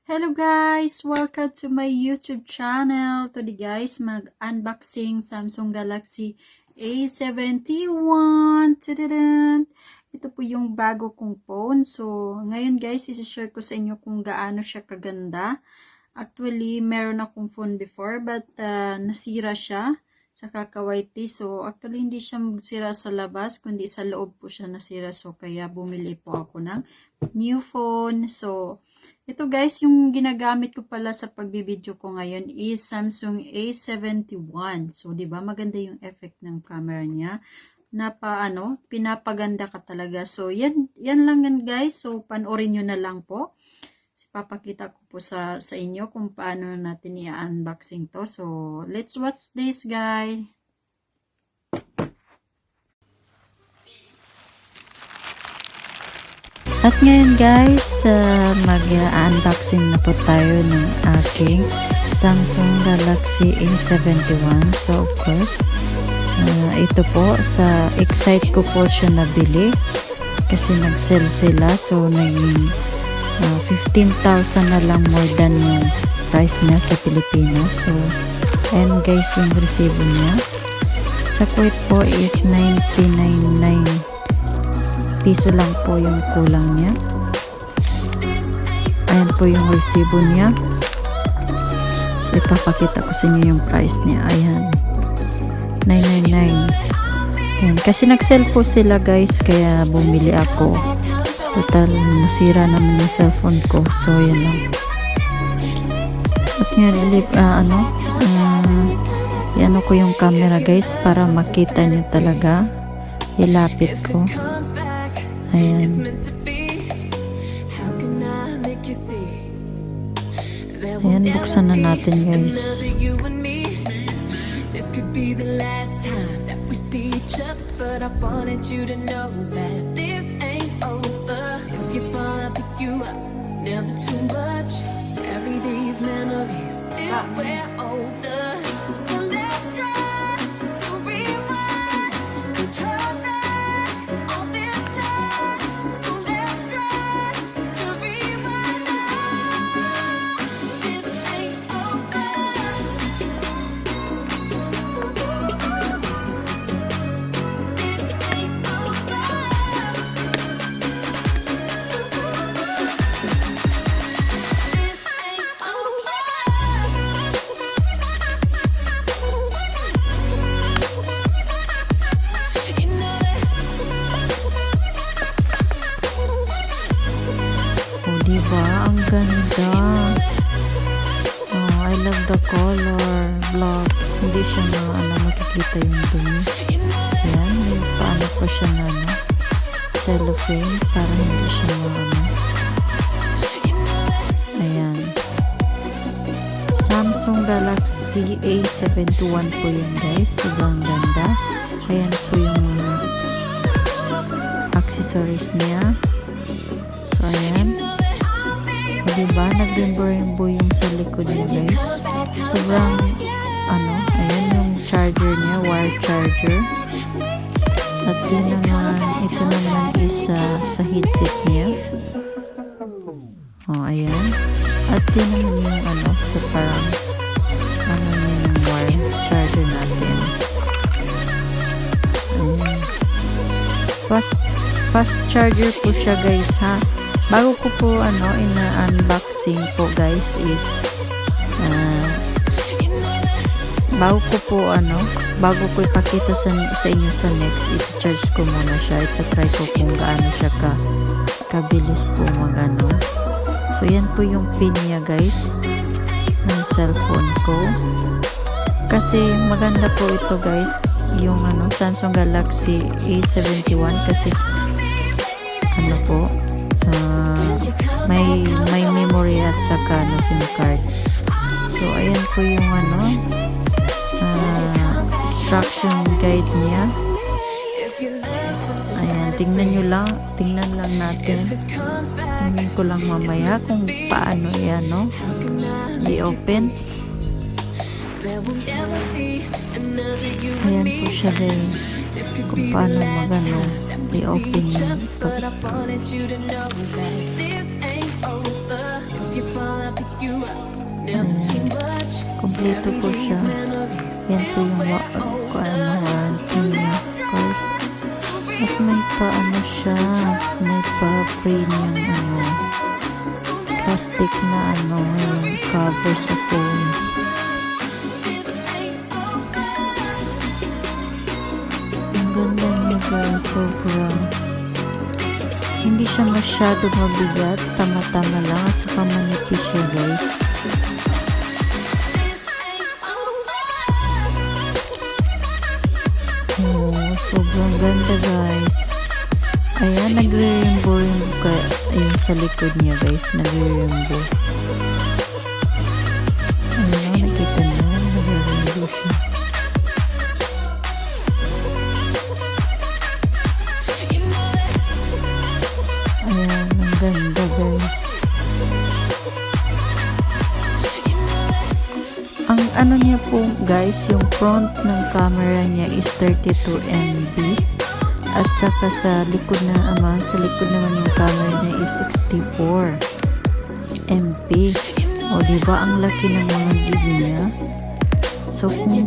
Hello guys! Welcome to my YouTube channel. Today guys, mag-unboxing Samsung Galaxy A71. Tadadaan! Ito po yung bago kong phone. So, ngayon guys, isi-share ko sa inyo kung gaano siya kaganda. Actually, meron akong phone before but nasira siya sa kuwait. So, actually hindi siya magsira sa labas, kundi sa loob po siya nasira. So, kaya bumili po ako ng new phone. So, ito guys, yung ginagamit ko pala sa pagbibideo ko ngayon is Samsung A71. So, 'di ba maganda yung effect ng camera niya. Pinapaganda ka talaga. So, yan lang yan guys. So, panoorin niyo na lang po. Papakita ko po sa inyo kung paano natin i-unboxing to. So, let's watch this guys. At ngayon guys, mag-unboxing na po tayo ng aking Samsung Galaxy A71. So of course, ito po, excite ko po siya nabili kasi nag-sell sila. So naging 15,000 na lang more than yung price niya sa Pilipinas. So, and guys, yung resibo niya sa Kuwait po is 99 piso lang po yung kulang niya. Ayan po yung resibo niya. So, ipapakita ko sa inyo yung price niya. Ayan. 999. Ayan. Kasi nag-sell po sila guys, kaya bumili ako. Total, nasira naman yung cellphone ko. So, yan lang. At ngayon, i-ano ko yung camera guys para makita nyo talaga. Ilapit ko. Ayan. Ayan, buksan na natin guys. Never too much. Carry these memories till we're older. So let's try to rewind and turn back all this time. So let's try to rewind now. This ain't over. This ain't over. Diba? Ang ganda. Oh, I love the color. Black. Hindi siya makikita yung dumi. Ayan. May paano po siya na cellophane para hindi siya Ayan. Samsung Galaxy A71 po yun guys. Sobrang ganda. Ayan po yung accessories niya. So, ayan. Diba? Nag-limbo yung sa likod niya guys. Sobrang ayan yung charger niya, wire charger. At ito naman is sa headset niya. Oh, ayan. At yun naman yung sa parang yung wire charger natin. Ayan. Fast charger po siya guys ha. Bago ko po ina-unboxing po guys is bago ko ipakita sa inyo sa next, i-charge ko muna siya. Ita-try ko kung gaano siya kabilis po So yan po yung pin niya guys ng cellphone ko. Kasi maganda po ito guys, yung Samsung Galaxy A71 kasi may memory at saka SIM card. So ayan po yung instruction guide niya. Ayan, tingnan lang natin. Tingnan ko lang mamaya kung paano yan i-open. Ayan po siya din kung paano i-open yung Kompleto po siya. Yan po yung warranty niya. At may pa ano siya, may pa premium plastic na yung cover sa phone. Ang ganda niya guys, sobrang. Hindi siya masyado mabigat, tama-tama lang at saka manipis siya guys. Sobrang ganda guys. Ayan, nagre-rainbow yung sa likod niya guys, nagre-rainbow. Ayan, nakita niyo, nagre-rainbow siya. Ayan, ang ganda guys. Ang ano niya po guys, yung front ng camera niya is 32 MB at saka sa likod naman yung camera niya is 64 MB. O diba ang laki ng mga gig niya. So kung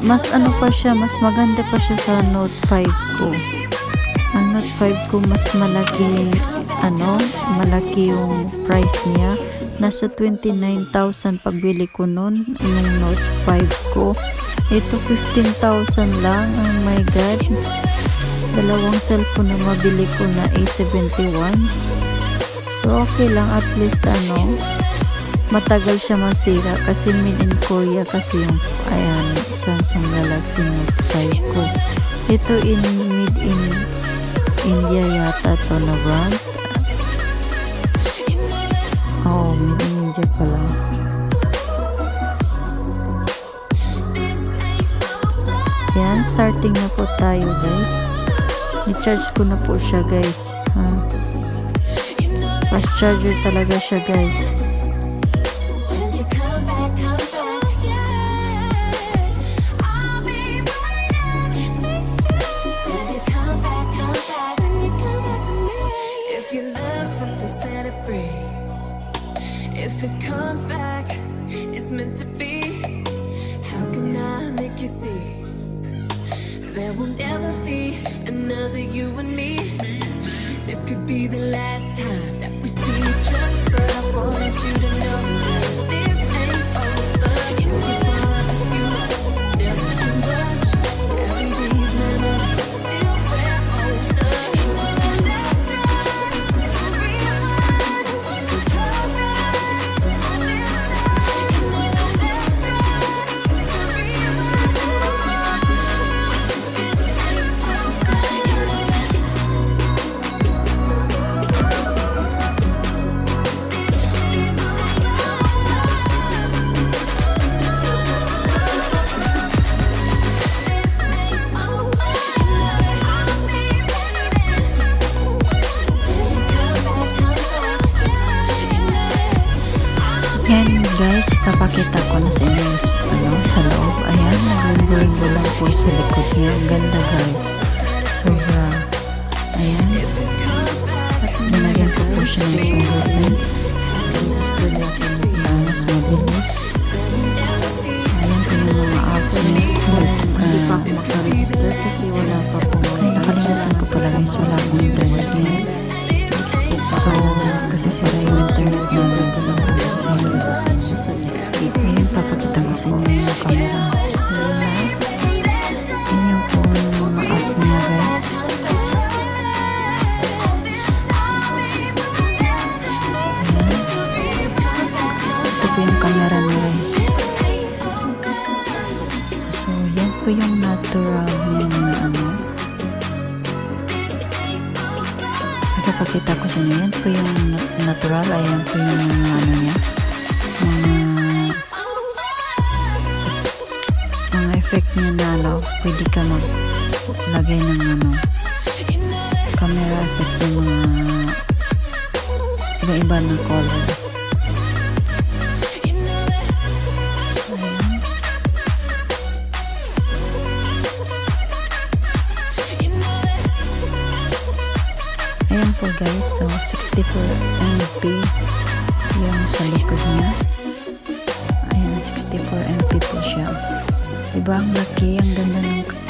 mas ano pa siya, mas maganda pa siya sa Note 5 ko. Ang Note 5 ko mas malaki yung price niya. Nasa 29,000 pagbili ko nun yung Note 5 ko. Ito 15,000 lang. Oh my god, dalawang cellphone na mabili ko na A71. So okay lang, at least matagal siya masira kasi made in Korea kasi yung Samsung Galaxy Note 5 ko. Ito made in India yata to na brand. Made in India pala. Yan, starting na po tayo guys. I-charge ko na po siya guys. Fast charger talaga siya guys. If it comes back, it's meant to be. How can I make you see? There will never be another you and me. This could be the last time that we see each other, but I wanted you to know that this ain't over. If you fall out with you, never too much. Every day's memories still we're older. It was the last time to realize it's alright. Yan guys, papakita ko na sa inyo sa loob. Ayan, nag-rainbow lang po sa likod niya. Ganda guys, sobra. Ayan, nilagyan ko po siya ng fingerprints. Gusto natin na mas mabilis. Ayan po yung mga app niya. So, hindi pa ako makaregister kasi wala pa po. Nakalimutan ko pala guys, wala akong internet niya. So, kasi sira yung internet namin. So, ngayon papakita ko sa inyo yung camera. Yun yung po yung mga app niya guys. Ito po yung camera niya guys. So, yan po yung natural niya na Ipapakita ko sa inyo. Yan po yung natural. Ayan po yung niya. Mga effect niya na pwede ka maglagay ng camera effect ng mga iba-iba ng color. So, ayan po guys, so 64 MB yung sa likod niya. Ayan, 64 MP po siya. Diba ang laki, ang ganda ng